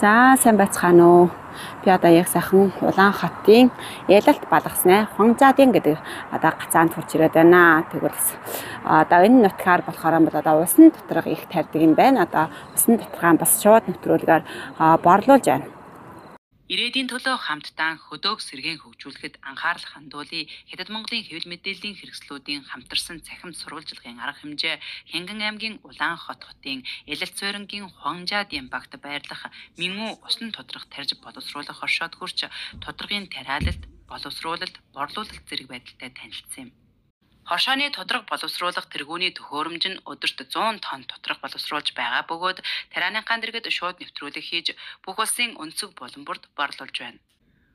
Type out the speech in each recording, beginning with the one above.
За сайн байцгаана уу. Би одоо яг сайхан Улаанхотын Ялалт балгаснаа Хонжаадын гэдэг одоо гацаанд хурж ирээд байна. Тэгвэл одоо энэ нутгаар болохоор бол одоо усан доторх их тарьдаг юм байна. Одоо усан доторхаа бас шууд нэвтрүүлгээр борлуулж байна. Ирээдүйн төлөө хамтдаа хөдөг сэргээн хөгжүүлэхэд анхаарал хандуулъя. Хятад Монголын хэвлэл мэдээллийн хэрэгслүүдийн хамтарсан цахим сурвалжлагын арга хэмжээ Хянган аймгийн Улаанхот хотын Ялалт суурингийн Хонжаадын багт байрлах Мингүү усан тодрох тарьж боловсруулах оршоод хүрч тодрогын тариалалт, боловсруулалт, борлуулалт зэрэг байдалтай танилцсан юм. Хошооны тодрог боловсруулах тэргүүний төхөөрөмж нь өдөрт 100 тонн тодрог боловсруулж байгаа бөгөөд тарианыхаа дэргэд шууд нэвтрүүлэг хийж бүх улсын өнцөг буланбурд борлуулж байна.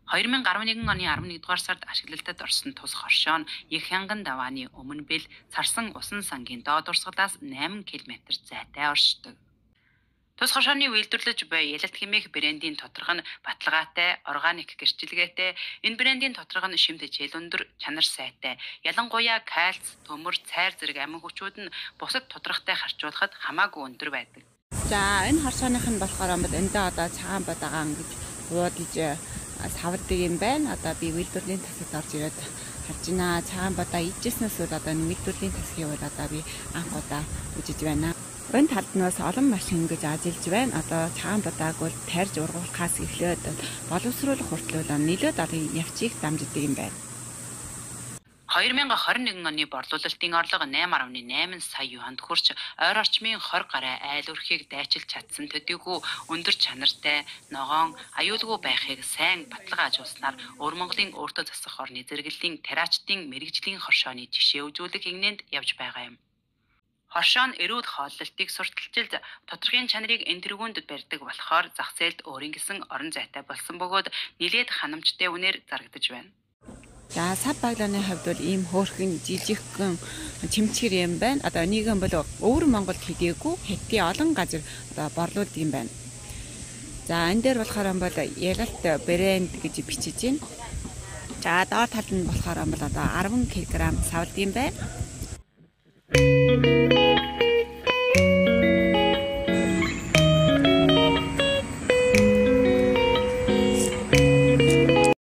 2011 оны 11-р сард ашиглалтад орсон тус хошоо нь Их Хянган давааны өмнө бэл царсан усан сангийн доод урсгалаас 8 км зайтай оршдог. Тус хошооны үйлдвэрлэж буй Ялалт хэмээх брендийн тодрог нь баталгаатай, органик гэрчилгээтэй. Энэ брендийн тодрог нь шимт хичээл өндөр, чанар сайтай. Ялангуяа кальц, төмөр, цайр зэрэг амин хүчүүд нь бусад тодрогтой харьцуулахад хамаагүй өндөр байдаг. За энэ хошооных нь болохоор эндээ одоо цагаан бадагаан гэж буудалж савддаг юм байна. Одоо би үйлдвэрлэлийн тасагт орж ирээд харж байна. Цагаан бадаа ижсэнээс бол одоо үйлдвэрлэлийн тасгийн бол одоо би анх удаа үзэж байна. Энэ талд нь бас олон машин гэж ажиллаж байна. Одоо цагаан бадааг бол тарьж ургуулахаас эхлээд боловсруулах хүртэл нэлээд олон явцыг дамждаг юм байна. 2021 оны борлуулалтын орлого 8.8 сая юанд хүрч ойр орчмын 20 гаруй айл өрхийг дайчилж чадсан төдийгүй өндөр чанартай, ногоон, аюулгүй байхыг сайн баталгаа ажуулснаар Өвөр Монголын өөртөө засах орны зэрэглэлийн тариачдын мэрэгжлийн хошооны жишээ үзүүлэх игнэнд явж байгаа юм. Хошоо нь эрүүл хооллолтыг сурталчилж тодорхойн чанарыг энэ тэргүүнд барьдаг болохоор зах зээлд өөрийн гэсэн орон зайтай болсон бөгөөд нэлээд ханамжтай үнээр зарагдаж байна. За сав баглааны хувьд бол ийм хөөрхөн жижигхэн чимчгэр юм байна. Одоо нэг юм бол Өвөр Монголд хийгээгүй хэдий олон газар одоо борлуулдаг юм байна. За энэ дээр болохоор бол Ялалт брэнд гэж бичиж байна. За доор талд нь болохоор бол одоо 10 кг савд юм байна.